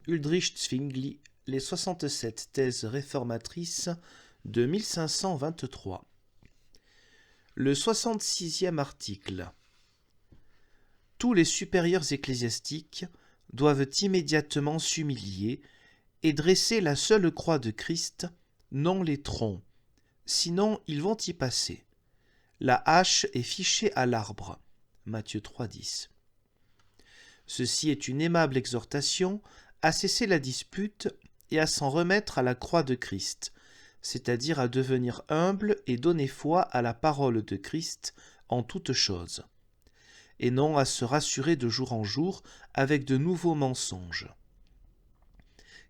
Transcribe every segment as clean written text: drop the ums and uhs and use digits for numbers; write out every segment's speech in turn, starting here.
Ulrich Zwingli, les 67 thèses réformatrices de 1523. Le 66e article. Tous les supérieurs ecclésiastiques doivent immédiatement s'humilier et dresser la seule croix de Christ, non les troncs, sinon ils vont y passer. La hache est fichée à l'arbre. Matthieu 3,10. Ceci est une aimable exhortation à cesser la dispute et à s'en remettre à la croix de Christ, c'est-à-dire à devenir humble et donner foi à la parole de Christ en toutes choses, et non à se rassurer de jour en jour avec de nouveaux mensonges.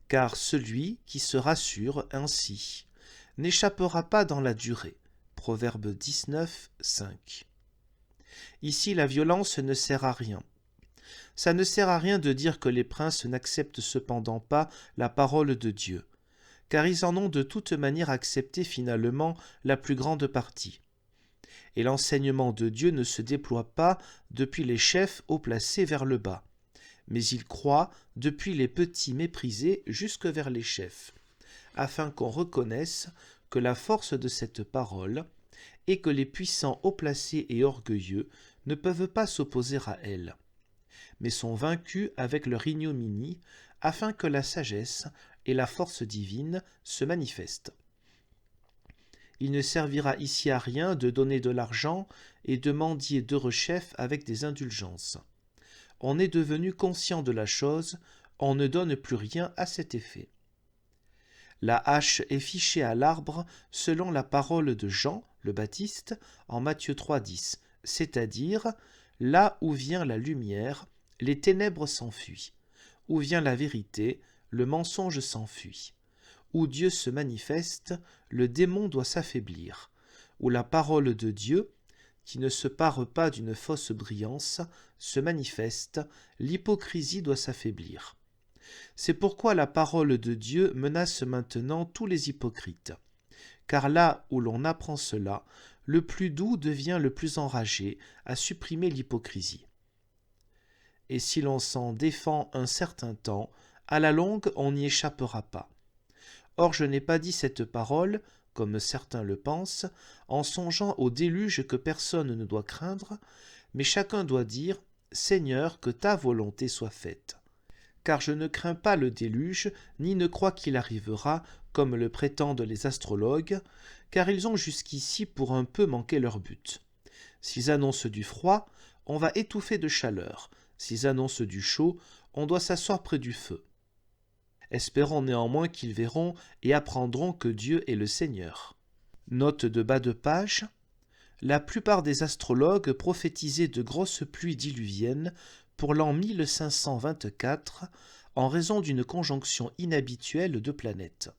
Car celui qui se rassure ainsi n'échappera pas dans la durée. Proverbe 19, 5. Ici, la violence ne sert à rien. Ça ne sert à rien de dire que les princes n'acceptent cependant pas la parole de Dieu, car ils en ont de toute manière accepté finalement la plus grande partie. Et l'enseignement de Dieu ne se déploie pas depuis les chefs haut placés vers le bas, mais il croît depuis les petits méprisés jusque vers les chefs, afin qu'on reconnaisse que la force de cette parole est que les puissants haut placés et orgueilleux ne peuvent pas s'opposer à elle, mais sont vaincus avec leur ignominie, afin que la sagesse et la force divine se manifestent. Il ne servira ici à rien de donner de l'argent et de mendier derechef avec des indulgences. On est devenu conscient de la chose, on ne donne plus rien à cet effet. La hache est fichée à l'arbre selon la parole de Jean le Baptiste en Matthieu 3,10, c'est-à-dire là où vient la lumière, les ténèbres s'enfuient. Où vient la vérité, le mensonge s'enfuit. Où Dieu se manifeste, le démon doit s'affaiblir. Où la parole de Dieu, qui ne se pare pas d'une fausse brillance, se manifeste, l'hypocrisie doit s'affaiblir. C'est pourquoi la parole de Dieu menace maintenant tous les hypocrites. Car là où l'on apprend cela, le plus doux devient le plus enragé à supprimer l'hypocrisie. Et si l'on s'en défend un certain temps, à la longue on n'y échappera pas. Or je n'ai pas dit cette parole, comme certains le pensent, en songeant au déluge que personne ne doit craindre, mais chacun doit dire « Seigneur, que ta volonté soit faite ». Car je ne crains pas le déluge, ni ne crois qu'il arrivera, comme le prétendent les astrologues, car ils ont jusqu'ici pour un peu manqué leur but. S'ils annoncent du froid, on va étouffer de chaleur. S'ils annoncent du chaud, on doit s'asseoir près du feu. Espérons néanmoins qu'ils verront et apprendront que Dieu est le Seigneur. Note de bas de page. La plupart des astrologues prophétisaient de grosses pluies diluviennes pour l'an 1524 en raison d'une conjonction inhabituelle de planètes.